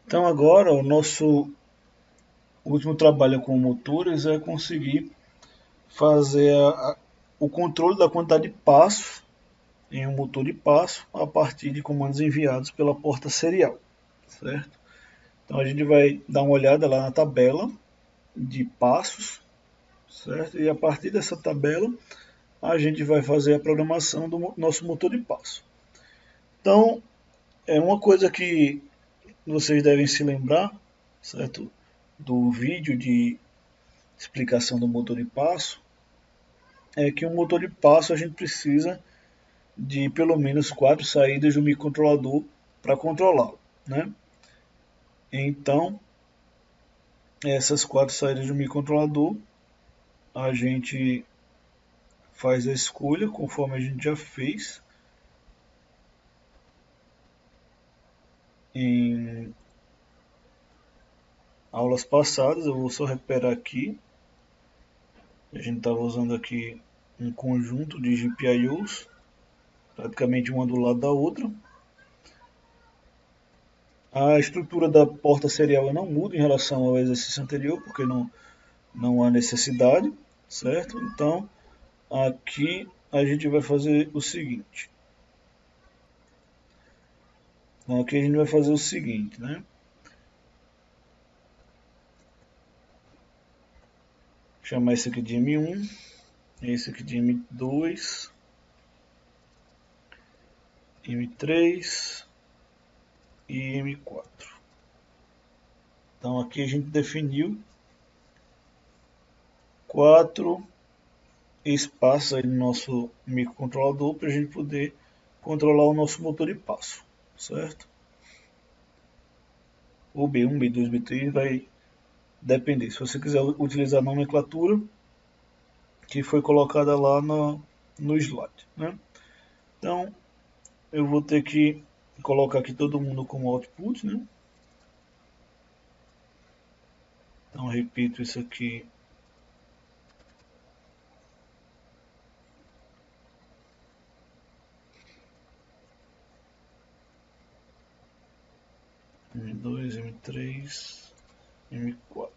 Então agora o nosso último trabalho com motores é conseguir fazer o controle da quantidade de passos em um motor de passo a partir de comandos enviados pela porta serial, certo? Então a gente vai dar uma olhada lá na tabela de passos, certo? E a partir dessa tabela a gente vai fazer a programação do nosso motor de passo. Então é uma coisa que vocês devem se lembrar, certo? Do vídeo de explicação do motor de passo, é que um motor de passo a gente precisa de pelo menos 4 saídas do microcontrolador para controlá-lo, né? Então, essas 4 saídas do microcontrolador, a gente faz a escolha conforme a gente já fez em aulas passadas. Eu vou só recuperar aqui. A gente estava usando aqui um conjunto de GPIOs, praticamente uma do lado da outra. A estrutura da porta serial não muda em relação ao exercício anterior, porque não há necessidade, certo? Então, aqui a gente vai fazer o seguinte. Então, aqui a gente vai fazer o seguinte, né? Chamar esse aqui de M1, esse aqui de M2, M3 e M4. Então aqui a gente definiu 4 espaços aí no nosso microcontrolador para a gente poder controlar o nosso motor de passo, certo? O B1, B2, B3 vai depender. Se você quiser utilizar a nomenclatura que foi colocada lá no slide, né? Então eu vou ter que colocar aqui todo mundo como output, né? Então repito isso aqui. M2, M3, M4.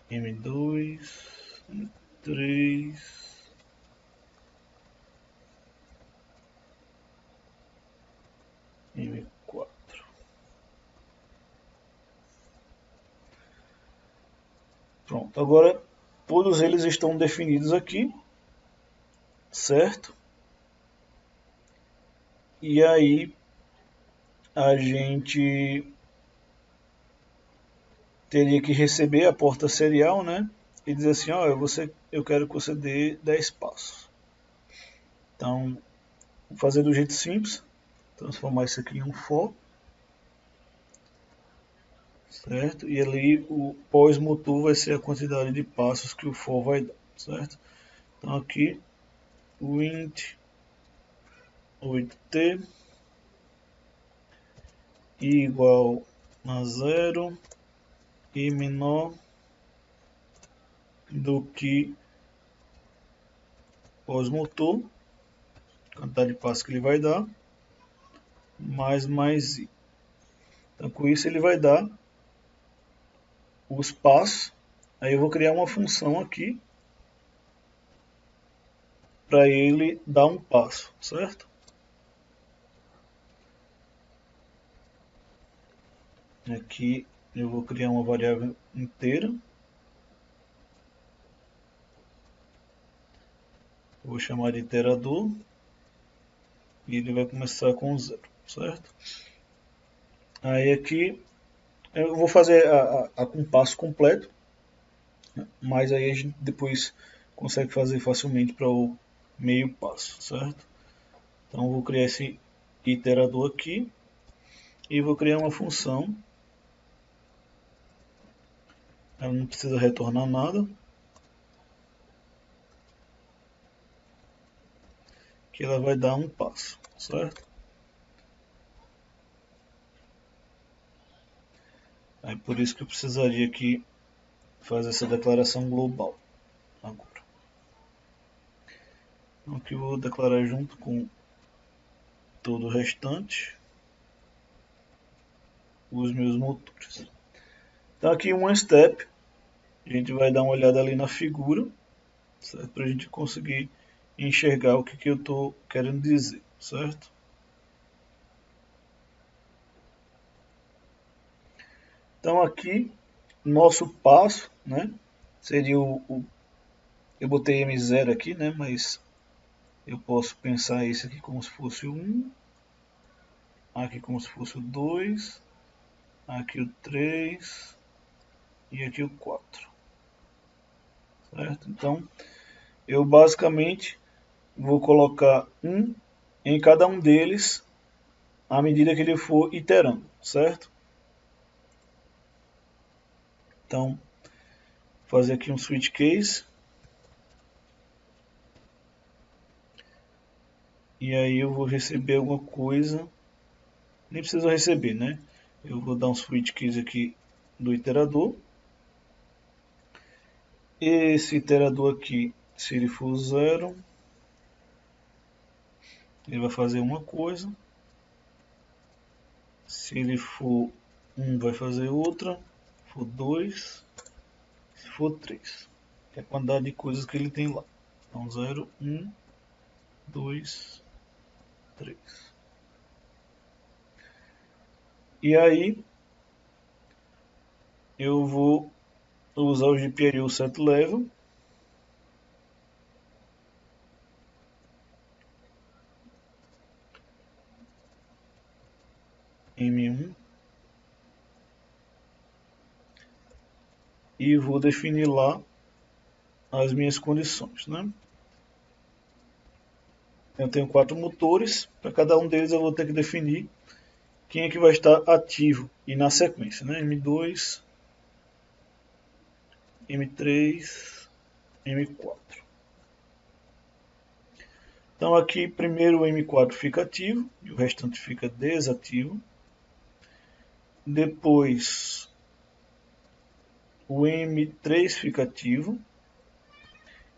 M2, M3, M4. Pronto, agora todos eles estão definidos aqui, certo? E aí a gente teria que receber a porta serial, né? E dizer assim, ó, eu quero que você dê 10 passos. Então, vou fazer do jeito simples, transformar isso aqui em um for, certo? E ali o pós-motor vai ser a quantidade de passos que o for vai dar, certo? Então aqui o int 8t igual a 0 e menor do que pós-motor, quantidade de passos que ele vai dar, mais i. Então com isso ele vai dar os passos. Aí eu vou criar uma função aqui para ele dar um passo, certo? Aqui eu vou criar uma variável inteira. Vou chamar de iterador e ele vai começar com 0, certo? Aí aqui eu vou fazer com passo completo, mas aí a gente depois consegue fazer facilmente para o meio passo, certo? Então vou criar esse iterador aqui e vou criar uma função. Ela não precisa retornar nada, que ela vai dar um passo, certo? Aí por isso que eu precisaria aqui fazer essa declaração global agora. Então aqui eu vou declarar junto com todo o restante os meus motores. Então aqui um step, a gente vai dar uma olhada ali na figura, certo? Para a gente conseguir enxergar o que eu estou querendo dizer, certo? Então aqui, nosso passo, né, seria eu botei M0 aqui, né, mas eu posso pensar isso aqui como se fosse o 1, aqui como se fosse o 2, aqui o 3 e aqui o 4. Certo? Então, eu basicamente vou colocar 1 em cada um deles à medida que ele for iterando, certo? Então, fazer aqui um switch case. E aí eu vou receber alguma coisa. Nem precisa receber, né? Eu vou dar um switch case aqui do iterador. Esse iterador aqui, se ele for 0, ele vai fazer uma coisa. Se ele for 1, vai fazer outra. Se for 2, se for 3. É a quantidade de coisas que ele tem lá. Então 0, 1, 2, 3. E aí eu vou usar o GPIO set level. M1 e vou definir lá as minhas condições, né? Eu tenho 4 motores, para cada um deles eu vou ter que definir quem é que vai estar ativo e na sequência, né? M2, M3, M4. Então aqui primeiro o M4 fica ativo e o restante fica desativo. Depois o M3 fica ativo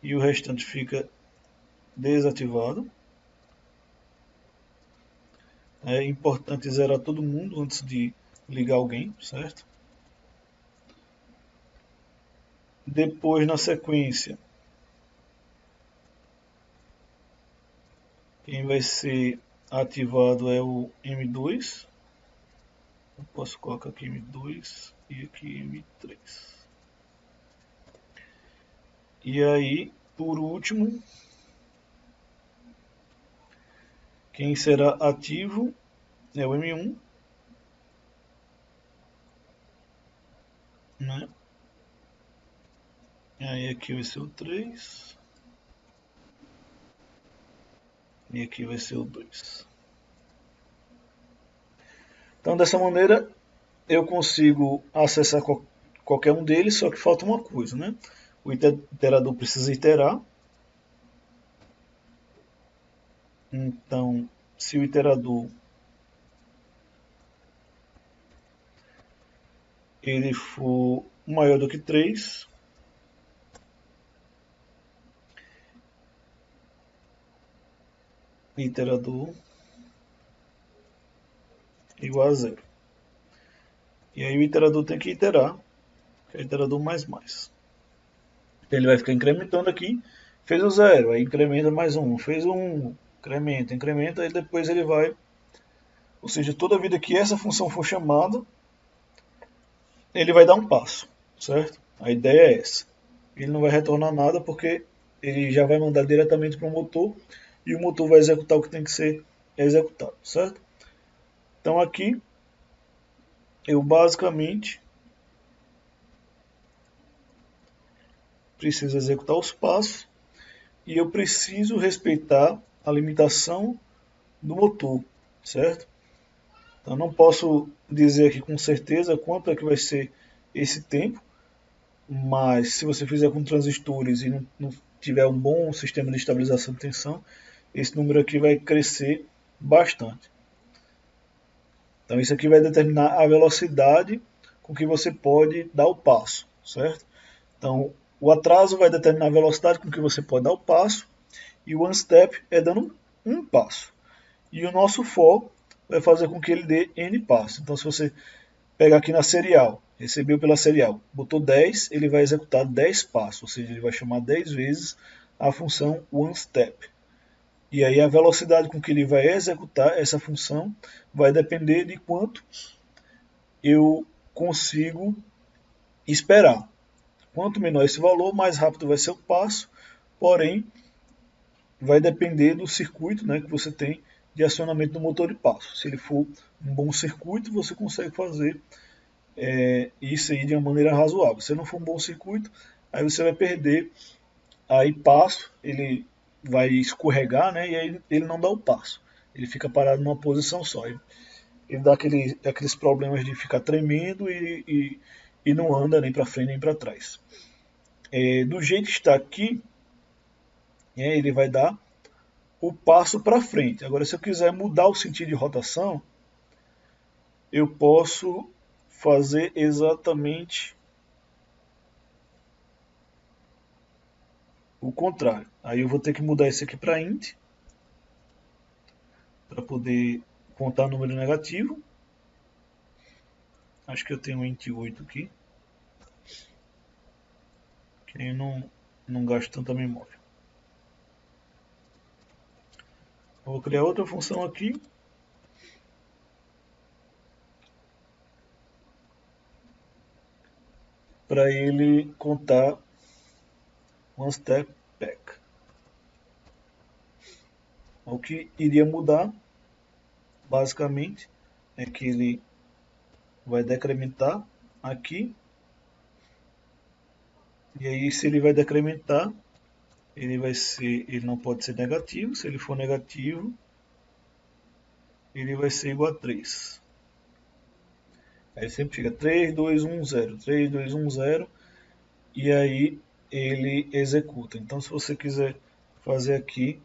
e o restante fica desativado. É importante zerar todo mundo antes de ligar alguém, certo? Depois, na sequência, quem vai ser ativado é o M2. Eu posso colocar aqui M2 e aqui M3. E aí, por último, quem será ativo é o M1, né? E aí aqui vai ser o 3 e aqui vai ser o 2. Então dessa maneira eu consigo acessar qualquer um deles, só que falta uma coisa, né? O iterador precisa iterar. Então, se o iterador ele for maior do que 3, iterador igual a 0. E aí o iterador tem que iterar, que é o iterador mais. Ele vai ficar incrementando aqui, fez o 0, aí incrementa mais 1, fez o 1, incrementa, e depois ele vai, ou seja, toda vida que essa função for chamada, ele vai dar um passo, certo? A ideia é essa. Ele não vai retornar nada porque ele já vai mandar diretamente para o motor e o motor vai executar o que tem que ser executado, certo? Então aqui eu basicamente preciso executar os passos e eu preciso respeitar a limitação do motor, certo? Então não posso dizer aqui com certeza quanto é que vai ser esse tempo, mas se você fizer com transistores e não tiver um bom sistema de estabilização de tensão, esse número aqui vai crescer bastante. Então isso aqui vai determinar a velocidade com que você pode dar o passo, certo? Então, o atraso vai determinar a velocidade com que você pode dar o passo, e o one-step é dando um passo. E o nosso for vai fazer com que ele dê n passos. Então, se você pegar aqui na serial, recebeu pela serial, botou 10, ele vai executar 10 passos, ou seja, ele vai chamar 10 vezes a função one-step. E aí a velocidade com que ele vai executar essa função vai depender de quanto eu consigo esperar. Quanto menor esse valor, mais rápido vai ser o passo, porém vai depender do circuito, né, que você tem de acionamento do motor de passo. Se ele for um bom circuito, você consegue fazer isso aí de uma maneira razoável. Se não for um bom circuito, aí você vai perder aí passo, ele vai escorregar, né, e aí ele não dá o passo. Ele fica parado numa posição só. Ele dá aqueles problemas de ficar tremendo e não anda nem para frente nem para trás. Do jeito que está aqui, ele vai dar o passo para frente. Agora, se eu quiser mudar o sentido de rotação, eu posso fazer exatamente o contrário. Aí eu vou ter que mudar esse aqui para int, para poder contar número negativo. Acho que eu tenho int 8 aqui, que aí não gasto tanta memória. Vou criar outra função aqui. Para ele contar one step back. O que iria mudar, basicamente, é que ele vai decrementar aqui. E aí, se ele vai decrementar, ele não pode ser negativo. Se ele for negativo, ele vai ser igual a 3. Aí sempre fica 3, 2, 1, 0, 3, 2, 1, 0, e aí ele executa. Então, se você quiser fazer aqui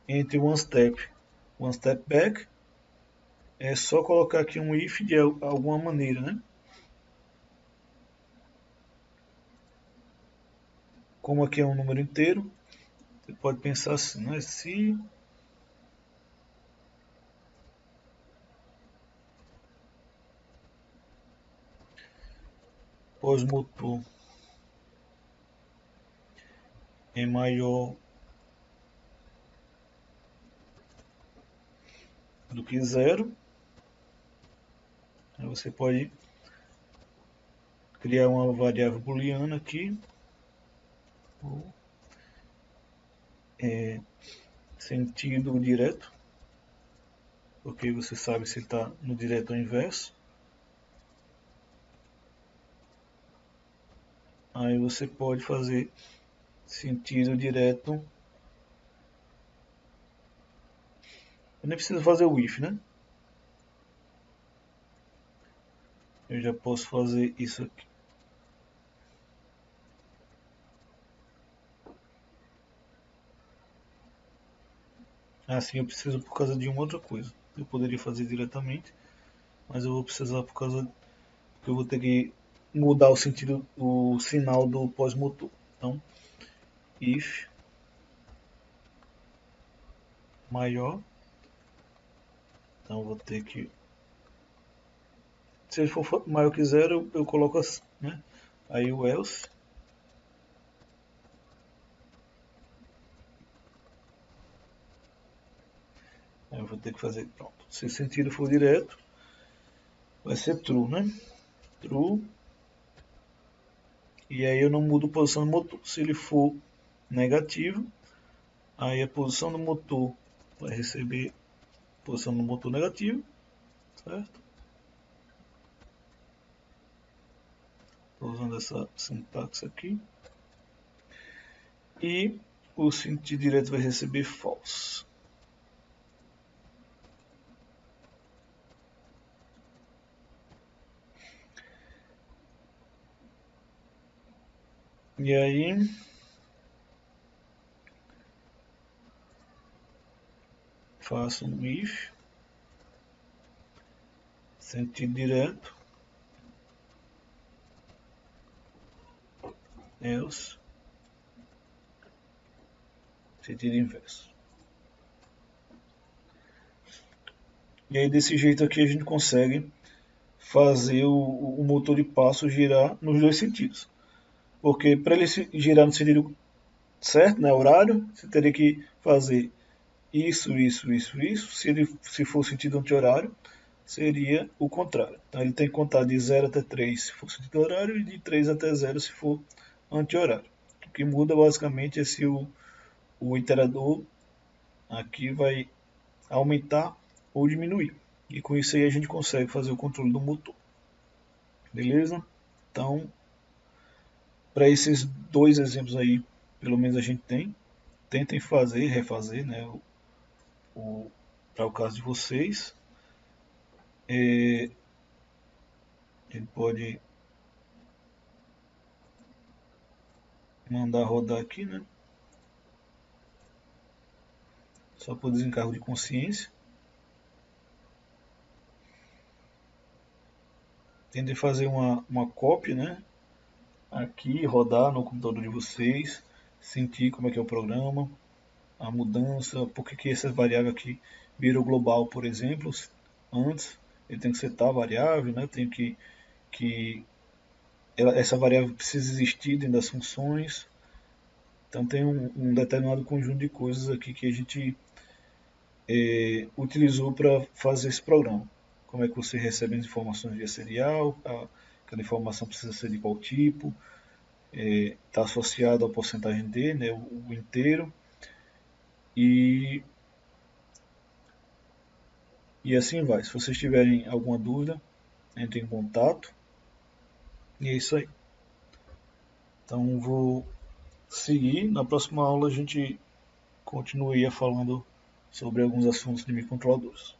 entre one step back, é só colocar aqui um if de alguma maneira, né? Como aqui é um número inteiro, você pode pensar assim, né? Se pós-motor é maior do que 0, aí você pode criar uma variável booleana aqui, sentido direto, porque você sabe se está no direto ou inverso. Aí você pode fazer sentido direto. Eu nem preciso fazer o if, né? Eu já posso fazer isso aqui. Assim eu preciso por causa de uma outra coisa. Eu poderia fazer diretamente, mas eu vou precisar por causa que eu vou ter que mudar o sentido, o sinal do pós-motor. Então, if maior, então eu vou ter que, se ele for maior que 0, eu coloco assim, né? Aí o else, aí eu vou ter que fazer, pronto. Se o sentido for direto, vai ser true, né? True. E aí eu não mudo a posição do motor. Se ele for negativo, aí a posição do motor vai receber posição do motor negativo, certo? Estou usando essa sintaxe aqui. E o sentido direto vai receber false. E aí faço um if sentido direto else, sentido inverso. E aí desse jeito aqui a gente consegue fazer o motor de passo girar nos dois sentidos. Porque para ele girar no sentido certo, né, horário, você teria que fazer isso, isso, isso, isso. Se for sentido anti-horário, seria o contrário. Então ele tem que contar de 0 até 3 se for sentido horário e de 3 até 0 se for anti-horário. O que muda basicamente é se o iterador aqui vai aumentar ou diminuir. E com isso aí a gente consegue fazer o controle do motor. Beleza? Então, para esses dois exemplos aí, pelo menos a gente tem. Tentem fazer, refazer, né? Para o caso de vocês. A gente pode mandar rodar aqui, né? Só por desencargo de consciência. Tentem fazer uma cópia, né? Aqui, rodar no computador de vocês, sentir como é que é o programa, a mudança, por que essa variável aqui virou global, por exemplo, antes ele tem que setar a variável, né? Tem que essa variável precisa existir dentro das funções. Então tem um determinado conjunto de coisas aqui que a gente utilizou para fazer esse programa. Como é que você recebe as informações via serial, cada informação precisa ser de qual tipo, está associado à porcentagem D, né, o inteiro, e assim vai. Se vocês tiverem alguma dúvida, entrem em contato, e é isso aí. Então vou seguir, na próxima aula a gente continua falando sobre alguns assuntos de microcontroladores.